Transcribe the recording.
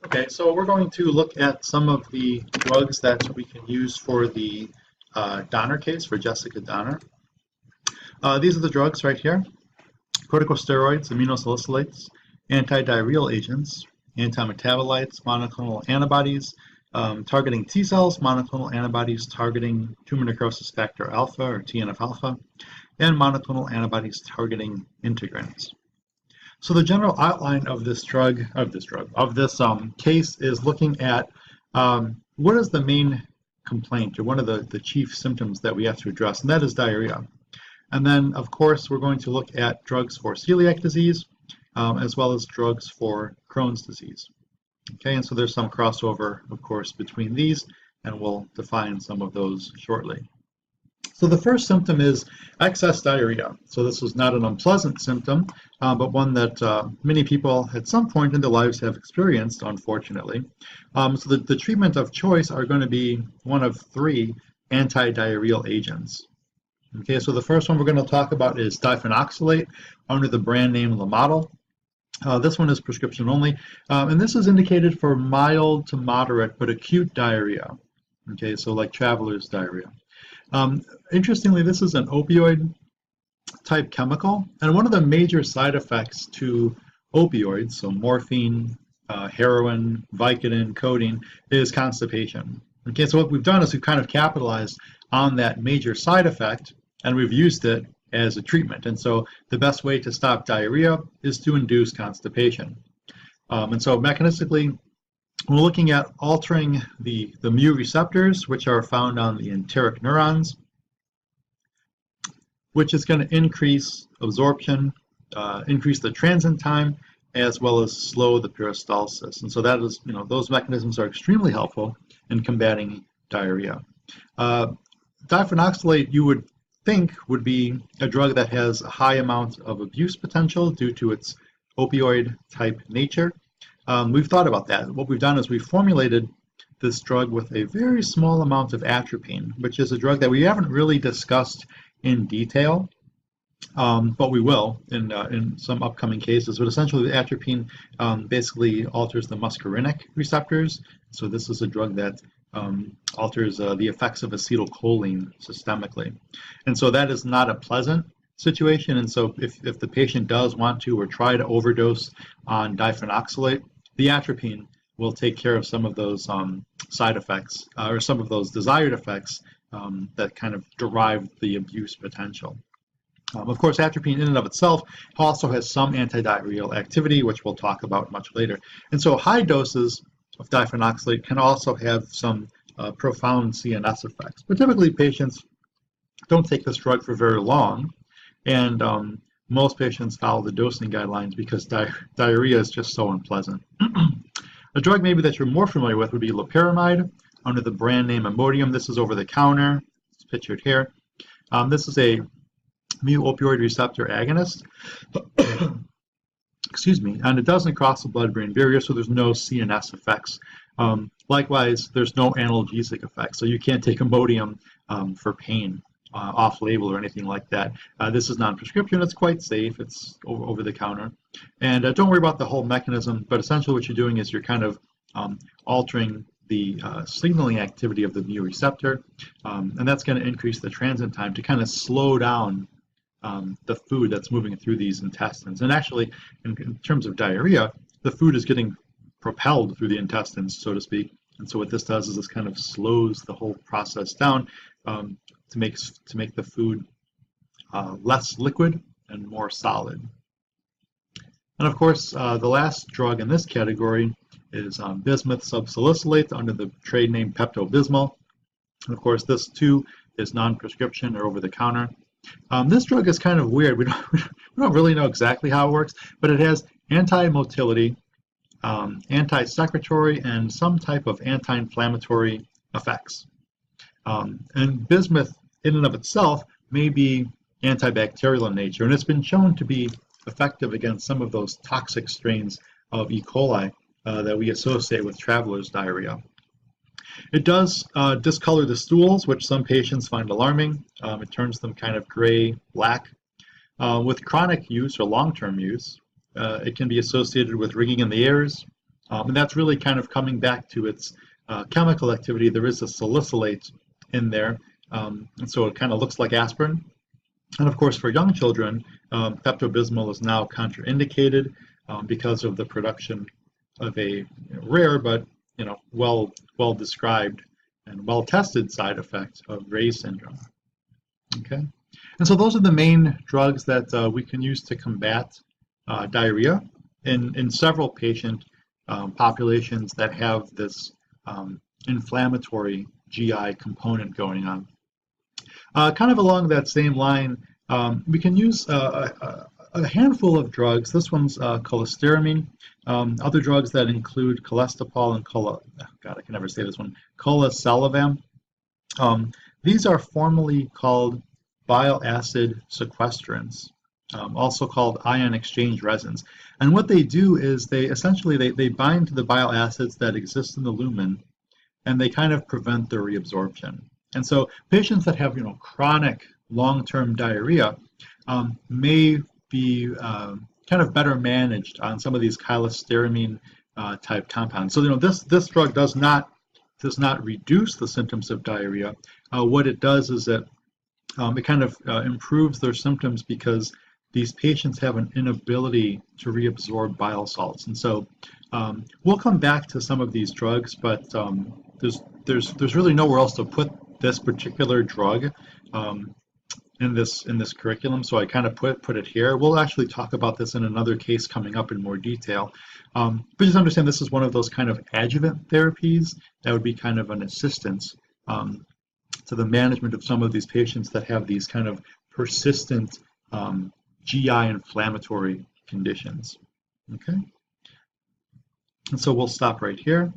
Okay, so we're going to look at some of the drugs that we can use for the Donner case, for Jessica Donner. These are the drugs right here: corticosteroids, aminosalicylates, anti-diarrheal agents, anti-metabolites, monoclonal antibodies targeting T cells, monoclonal antibodies targeting tumor necrosis factor alpha or TNF-alpha, and monoclonal antibodies targeting integrins. So the general outline of this case is looking at what is the main complaint, or one of the chief symptoms that we have to address, and that is diarrhea. And then, of course, we're going to look at drugs for celiac disease, as well as drugs for Crohn's disease. Okay, and so there's some crossover, of course, between these, and we'll define some of those shortly. So the first symptom is excess diarrhea. So this is not an unpleasant symptom, but one that many people at some point in their lives have experienced, unfortunately. So the treatment of choice are going to be one of three anti-diarrheal agents. Okay, so the first one we're going to talk about is Diphenoxylate under the brand name Lamotil. This one is prescription only, and this is indicated for mild to moderate but acute diarrhea. Okay, so like traveler's diarrhea. Interestingly, this is an opioid-type chemical, and one of the major side effects to opioids, so morphine, heroin, Vicodin, codeine, is constipation. Okay, so what we've done is we've kind of capitalized on that major side effect, and we've used it as a treatment. And so the best way to stop diarrhea is to induce constipation. And so mechanistically, we're looking at altering the mu receptors, which are found on the enteric neurons, which is going to increase absorption, increase the transit time, as well as slow the peristalsis. And so that is, those mechanisms are extremely helpful in combating diarrhea. Diphenoxylate, you would think, would be a drug that has a high amount of abuse potential due to its opioid-type nature. We've thought about that. What we've done is we've formulated this drug with a very small amount of atropine, which is a drug that we haven't really discussed in detail, but we will in some upcoming cases. But essentially, the atropine basically alters the muscarinic receptors. So this is a drug that alters the effects of acetylcholine systemically. And so that is not a pleasant situation. And so if the patient does want to or try to overdose on diphenoxylate, the atropine will take care of some of those side effects, or some of those desired effects that kind of derive the abuse potential. Of course, atropine in and of itself also has some anti-diarrheal activity, which we'll talk about much later. And so high doses of diphenoxylate can also have some profound CNS effects. But typically, patients don't take this drug for very long, and most patients follow the dosing guidelines because diarrhea is just so unpleasant. A drug maybe that you're more familiar with would be Loperamide under the brand name Immodium. This is over the counter. It's pictured here. This is a mu opioid receptor agonist. Excuse me, and it doesn't cross the blood-brain barrier, so there's no CNS effects. Likewise, there's no analgesic effects, so you can't take Immodium for pain off-label or anything like that. This is non-prescription. It's quite safe. It's over the counter. And don't worry about the whole mechanism, but essentially what you're doing is you're kind of altering the signaling activity of the mu receptor, and that's going to increase the transit time to kind of slow down the food that's moving through these intestines. And actually, in terms of diarrhea, the food is getting propelled through the intestines, so to speak. And so what this does is this kind of slows the whole process down to make the food less liquid and more solid. And of course, the last drug in this category is Bismuth subsalicylate under the trade name Pepto-Bismol. And of course, this too is non-prescription or over the counter. This drug is kind of weird. We don't really know exactly how it works, but it has anti-motility, anti-secretory, and some type of anti-inflammatory effects. And bismuth in and of itself may be antibacterial in nature, and it's been shown to be effective against some of those toxic strains of E. coli that we associate with traveler's diarrhea. It does discolor the stools, which some patients find alarming. It turns them kind of gray, black. With chronic use or long-term use, it can be associated with ringing in the ears, And that's really kind of coming back to its chemical activity. There is a salicylate in there, and so it kind of looks like aspirin. And of course, for young children, Pepto-Bismol is now contraindicated because of the production of a rare but well described and well tested side effect of Ray's syndrome. Okay, and so those are the main drugs that we can use to combat diarrhea in several patient populations that have this inflammatory GI component going on. Kind of along that same line, we can use a handful of drugs. This one's cholestyramine. Other drugs that include colestipol and I can never say this one, colestipol. These are formally called bile acid sequestrants, also called ion exchange resins. And what they do is they bind to the bile acids that exist in the lumen, and they kind of prevent their reabsorption. And so patients that have chronic long-term diarrhea may be kind of better managed on some of these cholestyramine type compounds. So this drug does not reduce the symptoms of diarrhea. What it does is that it kind of improves their symptoms because these patients have an inability to reabsorb bile salts. And so we'll come back to some of these drugs, but there's really nowhere else to put this particular drug in this curriculum, so I kind of put it here. We'll actually talk about this in another case coming up in more detail. But just understand this is one of those kind of adjuvant therapies that would be kind of an assistance to the management of some of these patients that have these kind of persistent GI inflammatory conditions. Okay, and so we'll stop right here.